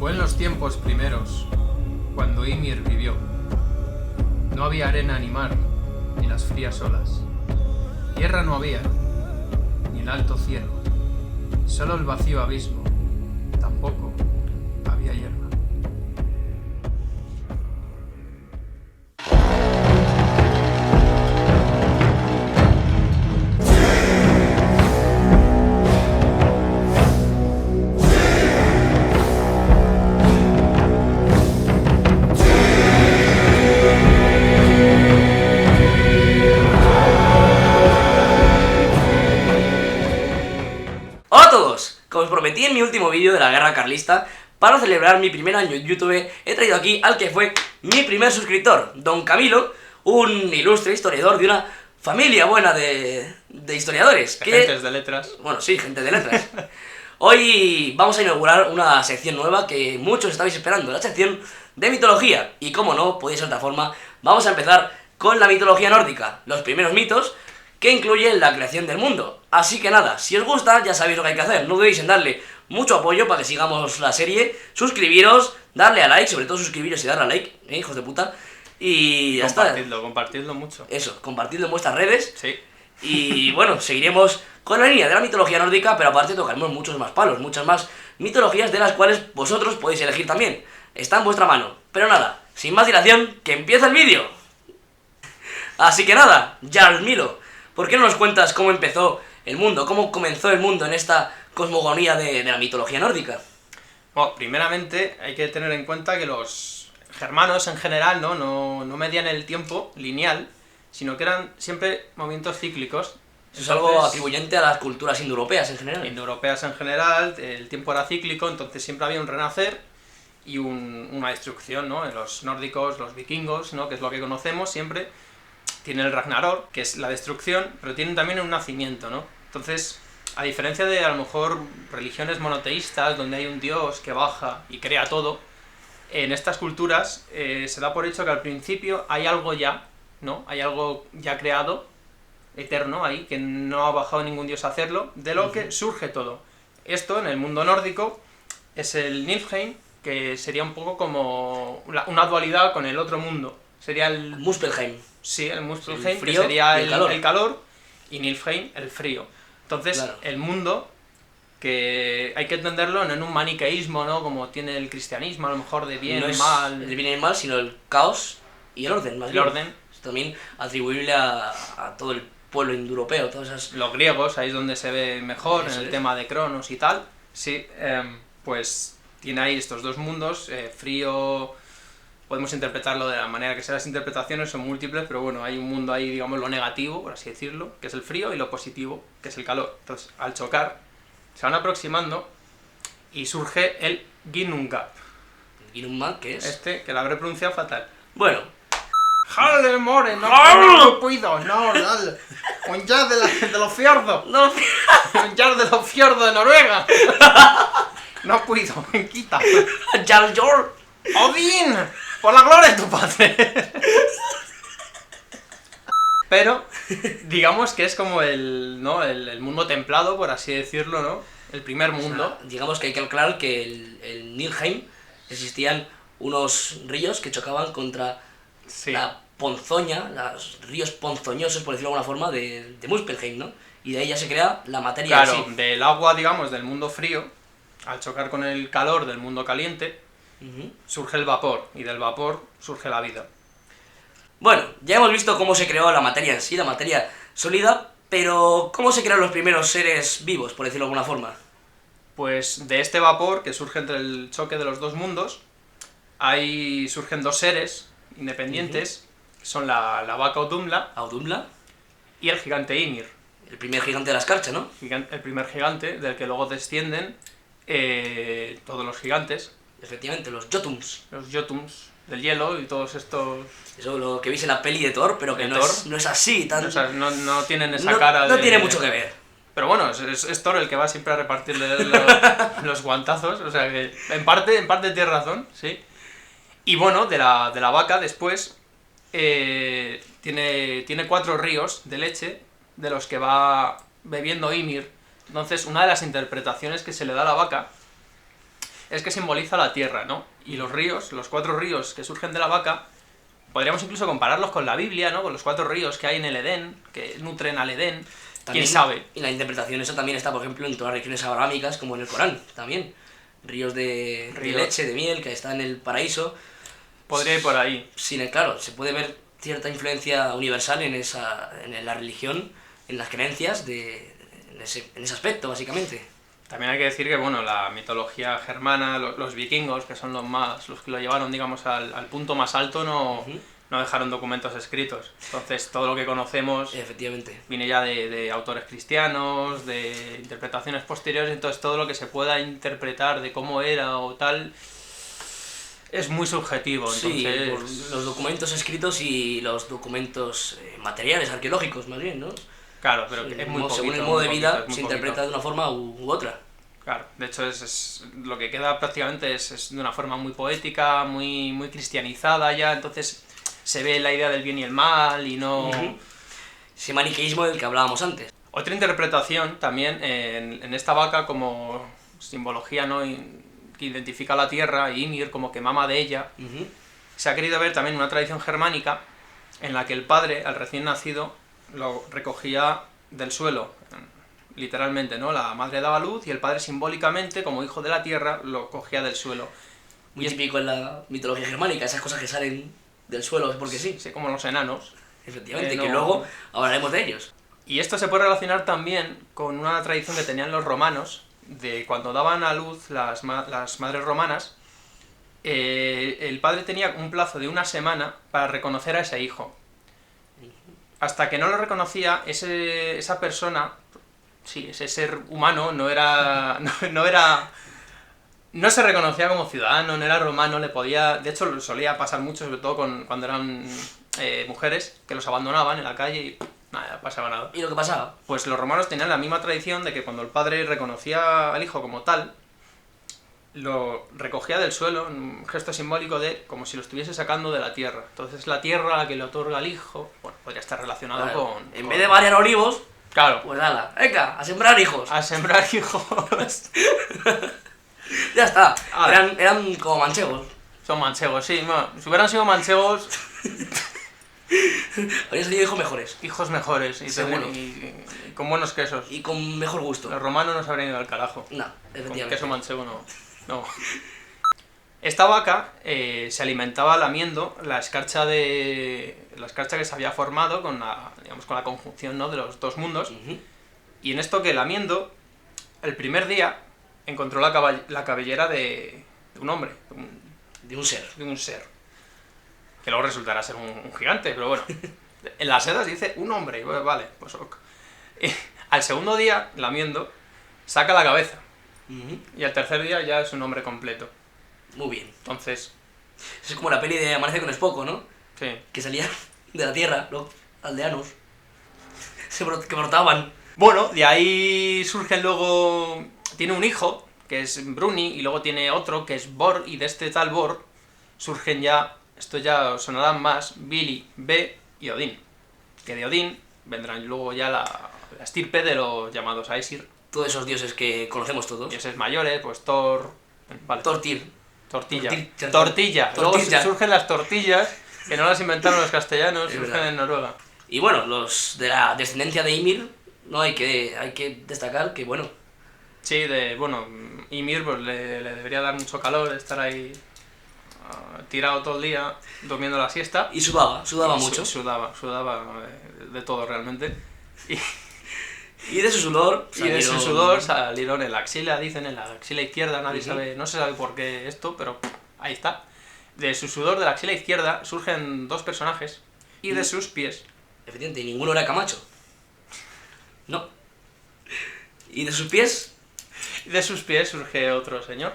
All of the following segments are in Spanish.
Fue en los tiempos primeros, cuando Ymir vivió. No había arena ni mar, ni las frías olas. Tierra no había, ni el alto cielo. Solo el vacío abismo. Tampoco había hierba. Hola a todos, como os prometí en mi último vídeo de la guerra carlista, para celebrar mi primer año en YouTube, he traído aquí al que fue mi primer suscriptor, Don Camilo, un ilustre historiador de una familia buena de historiadores. Gentes de letras. Bueno, sí, gente de letras. Hoy vamos a inaugurar una sección nueva que muchos estabais esperando, la sección de mitología. Y como no, podéis ser de otra forma, vamos a empezar con la mitología nórdica, los primeros mitos, que incluyen la creación del mundo. Así que nada, si os gusta, ya sabéis lo que hay que hacer. No dudéis en darle mucho apoyo para que sigamos la serie, suscribiros, darle a like, sobre todo suscribiros y darle a like, hijos de puta. Y ya está. Compartidlo mucho. Eso, compartidlo en vuestras redes. Sí. Y bueno, seguiremos con la línea de la mitología nórdica, pero aparte tocaremos muchos más palos, muchas más mitologías de las cuales vosotros podéis elegir también. Está en vuestra mano. Pero nada, sin más dilación, que empieza el vídeo. Así que nada, Jarl Milo, ¿por qué no nos cuentas cómo empezó el mundo? ¿Cómo comenzó el mundo en esta cosmogonía de la mitología nórdica? Bueno, primeramente hay que tener en cuenta que los germanos en general no medían el tiempo lineal, sino que eran siempre movimientos cíclicos. Eso es algo atribuyente a las culturas indoeuropeas en general. Indoeuropeas en general, el tiempo era cíclico, entonces siempre había un renacer y una destrucción, ¿no? En los nórdicos, los vikingos, ¿no? Que es lo que conocemos siempre, tienen el Ragnarok, que es la destrucción, pero tienen también un nacimiento, ¿no? Entonces, a diferencia de a lo mejor religiones monoteístas, donde hay un dios que baja y crea todo, en estas culturas se da por hecho que al principio hay algo ya, ¿no? Hay algo ya creado, eterno ahí, que no ha bajado ningún dios a hacerlo, de lo que surge todo. Esto, en el mundo nórdico, es el Niflheim, que sería un poco como una dualidad con el otro mundo. Sería el Muspelheim. Sí, el Muspelheim, El frío que sería y el calor. y Niflheim, el frío. Entonces, Claro. el mundo, que hay que entenderlo no en un maniqueísmo, ¿no? Como tiene el cristianismo, a lo mejor de bien No y es mal. el bien y el mal, sino el caos y el orden, más El bien. orden. Es también atribuible a todo el pueblo indoeuropeo, todas esas... Los griegos, ahí es donde se ve mejor, Eso en el es. tema de Cronos y tal. Sí, pues tiene ahí estos dos mundos, frío. Podemos interpretarlo de la manera que sea, las interpretaciones son múltiples, pero bueno, hay un mundo ahí, digamos, lo negativo, por así decirlo, que es el frío, y lo positivo, que es el calor. Entonces, al chocar, se van aproximando y surge el Ginnungagap. Ginnungagap, ¿qué es? Que la habré pronunciado fatal. Bueno, ¡Haldemore! ¡No puedo! ¡No, dale! ¡Un jazz de los fiordos! no, ¡Un jazz de los fiordos de Noruega! ¡No puedo! ¡Quita! Jarl Jor. ¡Odín! ¡Por la gloria de tu padre! Pero, digamos que es como el mundo templado, por así decirlo, ¿no? El primer mundo. O sea, digamos que hay que aclarar que el Niflheim existían unos ríos que chocaban contra Sí. la ponzoña, los ríos ponzoñosos, por decirlo de alguna forma, de Muspelheim, ¿no? Y de ahí ya se crea la materia Claro, en sí. del agua, digamos, del mundo frío, al chocar con el calor del mundo caliente, surge el vapor, y del vapor surge la vida. Bueno, ya hemos visto cómo se creó la materia en sí, la materia sólida, pero ¿cómo se crearon los primeros seres vivos, por decirlo de alguna forma? Pues de este vapor, que surge entre el choque de los dos mundos, ahí surgen dos seres independientes, que son la vaca Audumla Audumla, y el gigante Ymir. el primer gigante de la escarcha, ¿no? El primer gigante, del que luego descienden todos los gigantes, Efectivamente, los Jotuns. los Jotuns del hielo y todos estos... Eso lo que veis en la peli de Thor, pero que De no, Thor. no es así, tan... O sea, no tienen esa no, cara no de... tiene mucho que ver. Pero bueno, es Thor el que va siempre a repartirle los guantazos, o sea que en parte tienes razón, sí. Y bueno, de la vaca después tiene 4 ríos de leche de los que va bebiendo Ymir. Entonces, una de las interpretaciones que se le da a la vaca es que simboliza la tierra, ¿no? Y los ríos, los 4 ríos que surgen de la vaca, podríamos incluso compararlos con la Biblia, ¿no? Con los 4 ríos que hay en el Edén, que nutren al Edén. También, ¿Quién sabe? Y la interpretación eso también está, por ejemplo, en todas las religiones abrahámicas, como en el Corán, también. Ríos de leche, de miel, que está en el paraíso. Podría ir por ahí. Sin claro, se puede ver cierta influencia universal en la religión, en las creencias, en ese aspecto, básicamente. También hay que decir que, bueno, la mitología germana, los vikingos, que son los que lo llevaron, digamos, al punto más alto, no dejaron documentos escritos. Entonces, todo lo que conocemos efectivamente viene ya de autores cristianos, de interpretaciones posteriores, entonces todo lo que se pueda interpretar de cómo era o tal es muy subjetivo. Entonces... Sí, por los documentos escritos y los documentos materiales, arqueológicos, más bien, ¿no? Claro, pero es muy poquito. Según el modo de vida, se poquito. interpreta de una forma u otra. Claro, de hecho lo que queda prácticamente es de una forma muy poética, muy cristianizada ya, entonces se ve la idea del bien y el mal y no... Ese maniqueísmo del que hablábamos antes. Otra interpretación también en esta vaca como simbología, ¿no? Que identifica la tierra, y Ymir como que mama de ella, se ha querido ver también una tradición germánica en la que el padre, al recién nacido, lo recogía del suelo, literalmente, ¿no? La madre daba luz y el padre simbólicamente, como hijo de la tierra, lo cogía del suelo. Muy típico en la mitología germánica, esas cosas que salen del suelo, porque sí. Sí, como los enanos. Efectivamente, que luego hablaremos de ellos. Y esto se puede relacionar también con una tradición que tenían los romanos, de cuando daban a luz las madres romanas, el padre tenía un plazo de 1 semana para reconocer a ese hijo. Hasta que no lo reconocía, esa persona, sí, ese ser humano, no se reconocía como ciudadano, no era romano, le podía... De hecho, solía pasar mucho, sobre todo cuando eran mujeres, que los abandonaban en la calle y nada, pasaba nada. ¿Y lo que pasaba? Pues los romanos tenían la misma tradición de que cuando el padre reconocía al hijo como tal, lo recogía del suelo, en un gesto simbólico de como si lo estuviese sacando de la tierra. Entonces la tierra a la que le otorga al hijo, bueno, podría estar relacionado con... En vez de variar olivos, claro, pues nada, venga, a sembrar hijos. A sembrar hijos. Ya está, eran como manchegos. Son manchegos, sí. Bueno, si hubieran sido manchegos... Habrían salido hijos mejores. Hijos mejores y con buenos quesos. Y con mejor gusto. Los romanos no se habrían ido al carajo. No, efectivamente. Con queso manchego no. Esta vaca se alimentaba lamiendo la escarcha que se había formado con la conjunción, ¿no?, de los dos mundos. Y en esto que lamiendo, el primer día encontró la cabellera de un hombre. De un ser. De un ser. Que luego resultará ser un gigante, pero bueno. En las sedas dice un hombre, pues vale, pues ok. Al segundo día, lamiendo, saca la cabeza. Y al tercer día ya es un hombre completo. Muy bien. Entonces... Es como la peli de Amanece con Spock, ¿no? Sí. Que salían de la Tierra, los aldeanos. Que brotaban. Bueno, de ahí surgen luego... Tiene un hijo, que es Bruni, y luego tiene otro, que es Bor, y de este tal Bor surgen ya... Esto ya os sonarán más, Billy, B y Odín. Que de Odín vendrán luego ya la estirpe de los llamados Aesir. Todos esos dioses que conocemos todos. Dioses mayores, pues Thor... Vale. Tortilla. Luego surgen las tortillas, que no las inventaron los castellanos, surgen en Noruega. Y bueno, los de la descendencia de Ymir, no hay que destacar que bueno... Sí, Ymir pues, le debería dar mucho calor, estar ahí... tirado todo el día, durmiendo la siesta. Y sudaba mucho. Sudaba de todo realmente. Y de su sudor salieron en la axila, dicen en la axila izquierda, nadie sabe, no se sabe por qué esto, pero ahí está. De su sudor de la axila izquierda surgen 2 personajes y de sus pies. Efectivamente, ninguno era Camacho. No. ¿Y de sus pies? De sus pies surge otro señor.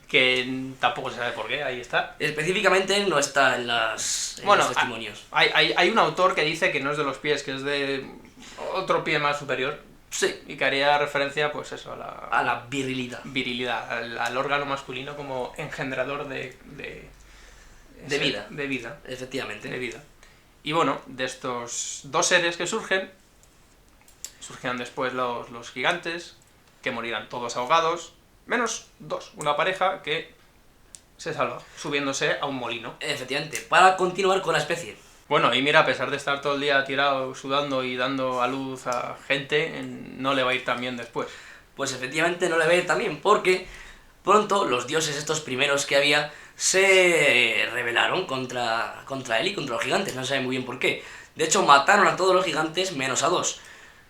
Que tampoco se sabe por qué, ahí está. Específicamente no está en los testimonios. Hay un autor que dice que no es de los pies, que es de otro pie más superior. Sí. Y que haría referencia, pues eso, a la virilidad. Al órgano masculino como engendrador de vida. De vida. Efectivamente. De vida. Y bueno, de estos 2 seres que surgirán después los gigantes, que morirán todos ahogados. Menos 2, una pareja que se salva, subiéndose a un molino. Efectivamente, para continuar con la especie. Bueno, y mira, a pesar de estar todo el día tirado, sudando y dando a luz a gente, no le va a ir tan bien después. Pues efectivamente no le va a ir tan bien, porque pronto los dioses estos primeros que había se rebelaron contra él y contra los gigantes, no se sabe muy bien por qué. De hecho, mataron a todos los gigantes menos a 2,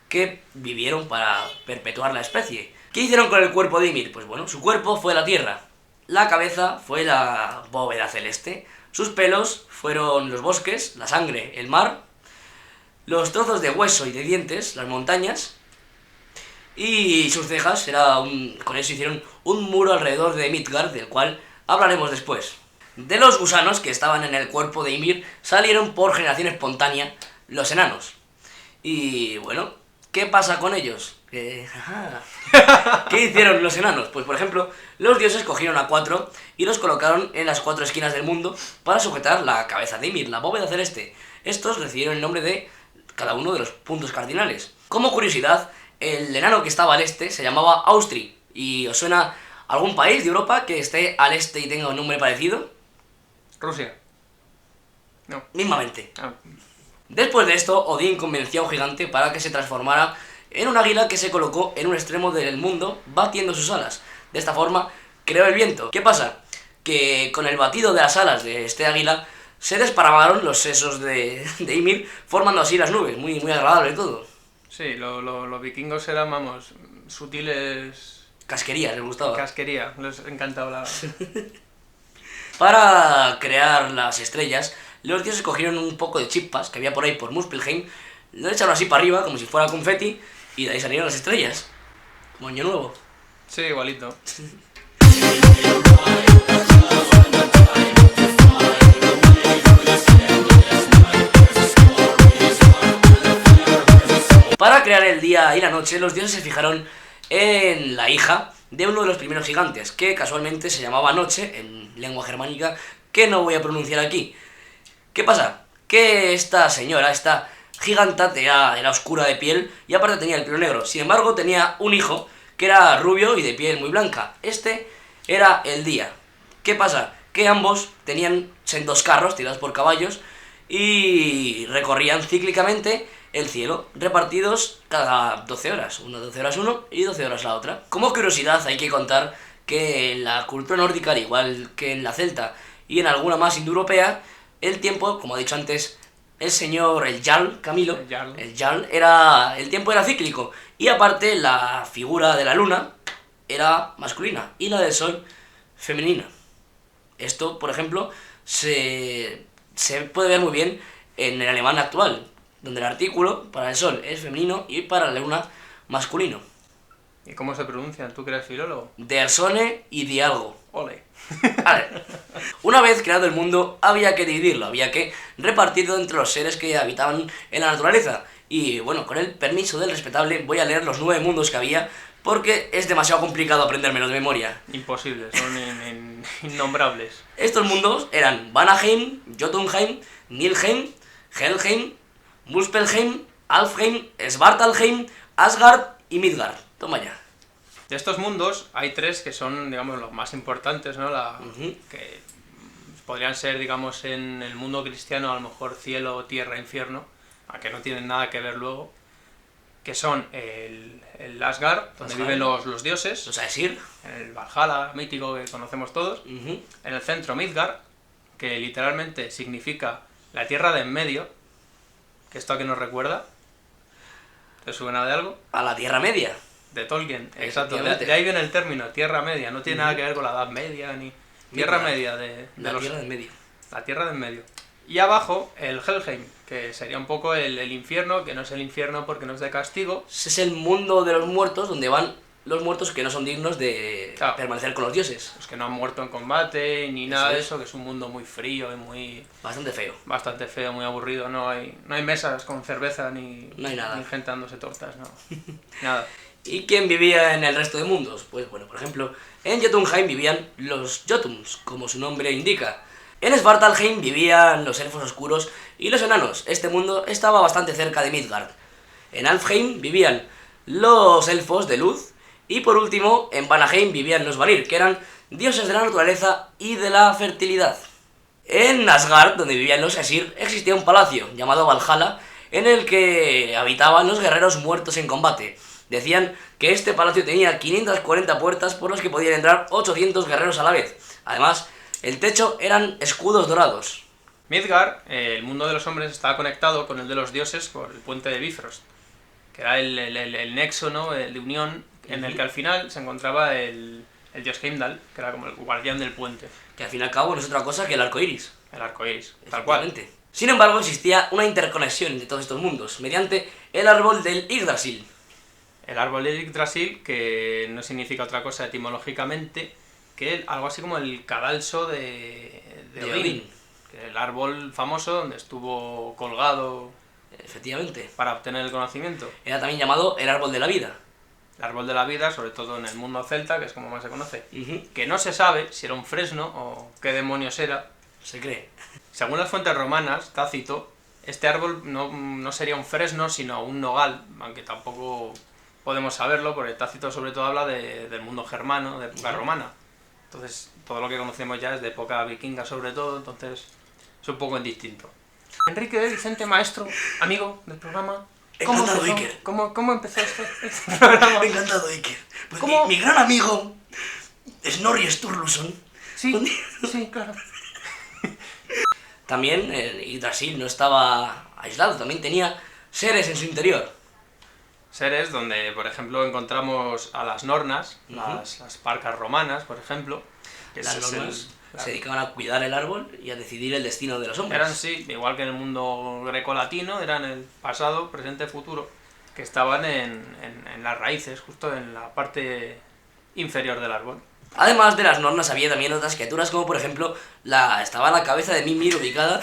que vivieron para perpetuar la especie. ¿Qué hicieron con el cuerpo de Ymir? Pues bueno, su cuerpo fue la tierra, la cabeza fue la bóveda celeste, sus pelos fueron los bosques, la sangre, el mar, los trozos de hueso y de dientes, las montañas, y sus cejas, con eso hicieron un muro alrededor de Midgard, del cual hablaremos después. De los gusanos que estaban en el cuerpo de Ymir salieron por generación espontánea los enanos. Y bueno, ¿qué pasa con ellos? ¿Qué hicieron los enanos? Pues por ejemplo, los dioses cogieron a 4 y los colocaron en las 4 esquinas del mundo para sujetar la cabeza de Ymir, la bóveda celeste. Estos recibieron el nombre de cada uno de los puntos cardinales. Como curiosidad, el enano que estaba al este se llamaba Austri. ¿Y os suena algún país de Europa que esté al este y tenga un nombre parecido? Rusia. No. Mismamente. Ah. Después de esto, Odín convenció a un gigante para que se transformara en un águila que se colocó en un extremo del mundo batiendo sus alas. De esta forma creó el viento. ¿Qué pasa? Que con el batido de las alas de este águila se desparramaron los sesos de Ymir, formando así las nubes. Muy, muy agradable todo. Sí, los vikingos eran, vamos, sutiles... Casquería, les gustaba. Casquería, les encantaba la... Para crear las estrellas, los dioses cogieron un poco de chispas que había por ahí por Muspelheim, lo echaron así para arriba, como si fuera confeti, y de ahí salieron las estrellas. Como año nuevo. Sí, igualito. Para crear el día y la noche, los dioses se fijaron en la hija de uno de los primeros gigantes, que casualmente se llamaba Noche, en lengua germánica, que no voy a pronunciar aquí. ¿Qué pasa? Que esta señora, esta giganta, era oscura de piel y aparte tenía el pelo negro. Sin embargo, tenía un hijo que era rubio y de piel muy blanca. Este era el día. ¿Qué pasa? Que ambos tenían sendos carros tirados por caballos y recorrían cíclicamente el cielo, repartidos cada 12 horas. 12 horas uno y 12 horas la otra. Como curiosidad hay que contar que en la cultura nórdica, al igual que en la celta y en alguna más indoeuropea, el tiempo, como he dicho antes, el Jarl, Camilo, el Jarl el tiempo era cíclico. Y aparte la figura de la luna era masculina y la del sol femenina. Esto, por ejemplo, se puede ver muy bien en el alemán actual, donde el artículo para el sol es femenino y para la luna masculino. ¿Y cómo se pronuncian? ¿Tú que eres filólogo? Der Sonne y die algo. Ole. Vale. Una vez creado el mundo, había que dividirlo, había que repartirlo entre los seres que habitaban en la naturaleza. Y bueno, con el permiso del respetable, voy a leer los 9 mundos que había, porque es demasiado complicado aprendérmelo de memoria. Imposible, son innombrables. Estos mundos eran Vanaheim, Jotunheim, Nilheim, Helheim, Muspelheim, Alfheim, Svartalheim, Asgard y Midgard. Toma ya. De estos mundos hay 3 que son, digamos, los más importantes, ¿no? Que podrían ser, digamos, en el mundo cristiano, a lo mejor cielo, tierra, infierno, aunque no tienen nada que ver luego, que son el Asgard, donde viven los dioses, Los Aesir, el Valhalla mítico que conocemos todos, en el centro Midgard, que literalmente significa la tierra de en medio, que esto a qué nos recuerda, ¿te suena de algo? a la Tierra Media. De Tolkien, exacto. De ahí viene el término, Tierra Media. No tiene nada que ver con la Edad Media, ni... Tierra Media de la Tierra del Medio. La Tierra del Medio. Y abajo, el Helheim, que sería un poco el infierno, que no es el infierno porque no es de castigo. Ese es el mundo de los muertos, donde van los muertos que no son dignos de permanecer con los dioses. Los que no han muerto en combate, ni nada de eso, que es un mundo muy frío y muy... Bastante feo. Bastante feo, muy aburrido. No hay mesas con cerveza, ni nada. Ni gente dándose tortas, no. Nada. ¿Y quién vivía en el resto de mundos? Pues bueno, por ejemplo, en Jotunheim vivían los Jotuns, como su nombre indica. En Svartalheim vivían los elfos oscuros y los enanos. Este mundo estaba bastante cerca de Midgard. En Alfheim vivían los elfos de luz Y por último, en Vanaheim vivían los Vanir, que eran dioses de la naturaleza y de la fertilidad. En Asgard, donde vivían los Aesir, existía un palacio llamado Valhalla, en el que habitaban los guerreros muertos en combate. Decían que este palacio tenía 540 puertas por las que podían entrar 800 guerreros a la vez. Además, el techo eran escudos dorados. Midgard, el mundo de los hombres, estaba conectado con el de los dioses por el puente de Bifrost, que era el nexo, ¿no?, de unión, en el que al final se encontraba el dios Heimdall, que era como el guardián del puente. Que al fin y al cabo no es otra cosa que el arco iris. El arco iris, tal cual. Sin embargo, existía una interconexión entre todos estos mundos, mediante el árbol del Yggdrasil. El árbol del Yggdrasil, que no significa otra cosa etimológicamente que algo así como el cadalso de Odín. Que el árbol famoso donde estuvo colgado. Efectivamente. Para obtener el conocimiento. Era también llamado el árbol de la vida. El árbol de la vida, sobre todo en el mundo celta, que es como más se conoce. Que no se sabe si era un fresno o qué demonios era. Se cree. Según las fuentes romanas, Tácito, este árbol no sería un fresno, sino un nogal, aunque tampoco podemos saberlo, porque Tácito sobre todo habla del mundo germano, de época romana. Entonces, todo lo que conocemos ya es de época vikinga sobre todo, entonces es un poco indistinto. Enrique Vicente, maestro, amigo del programa. Encantado, Iker. ¿Cómo empezó este programa? Encantado, Iker. Pues mi gran amigo, Snorri Sturluson. Sí, claro. También Yggdrasil no estaba aislado, también tenía seres en su interior. Seres donde, por ejemplo, encontramos a las Nornas, las parcas romanas, por ejemplo. Que las Nornas se dedicaban a cuidar el árbol y a decidir el destino de los hombres. Eran, sí, igual que en el mundo grecolatino, eran el pasado, presente, futuro, que estaban en las raíces, justo en la parte inferior del árbol. Además de las Nornas había también otras criaturas, como por ejemplo, estaba la cabeza de Mimir ubicada.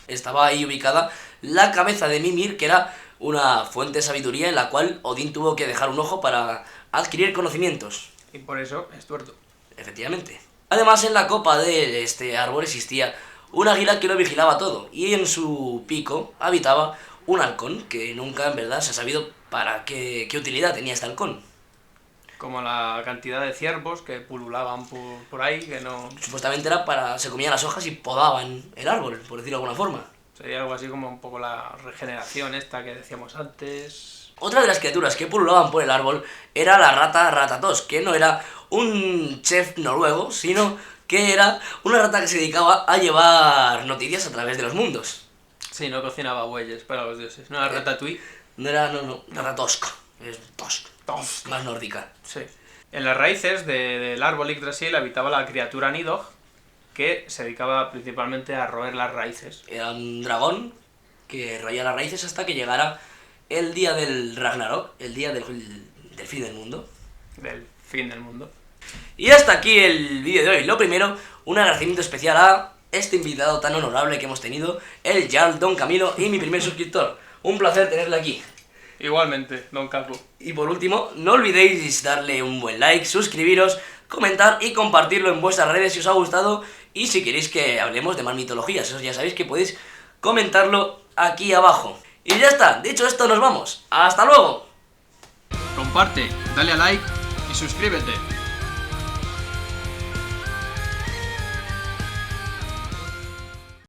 Estaba ahí ubicada la cabeza de Mimir, que era una fuente de sabiduría en la cual Odín tuvo que dejar un ojo para adquirir conocimientos. Y por eso es tuerto. Efectivamente. Además, en la copa de este árbol existía un águila que lo vigilaba todo, y en su pico habitaba un halcón, que nunca en verdad se ha sabido para qué utilidad tenía este halcón. Como la cantidad de ciervos que pululaban por ahí, que no... Supuestamente era se comían las hojas y podaban el árbol, por decirlo de alguna forma. Sería algo así como un poco la regeneración esta que decíamos antes. Otra de las criaturas que pululaban por el árbol era la rata Ratatos, que no era un chef noruego, sino que era una rata que se dedicaba a llevar noticias a través de los mundos. Sí, no cocinaba bueyes para los dioses. No era Ratatouille. No, Ratosk. Es Tosk. Más nórdica. Sí. En las raíces del árbol Yggdrasil habitaba la criatura Nidhogg, que se dedicaba principalmente a roer las raíces. Era un dragón que roía las raíces hasta que llegara el día del Ragnarok, el día del fin del mundo. Del fin del mundo. Y hasta aquí el vídeo de hoy. Lo primero, un agradecimiento especial a este invitado tan honorable que hemos tenido, el Jarl Don Camilo y mi primer suscriptor. Un placer tenerle aquí. Igualmente, Don Capo. Y por último, no olvidéis darle un buen like, suscribiros, comentar y compartirlo en vuestras redes si os ha gustado. Y si queréis que hablemos de más mitologías, eso ya sabéis que podéis comentarlo aquí abajo. Y ya está, dicho esto nos vamos. ¡Hasta luego! Comparte, dale a like y suscríbete.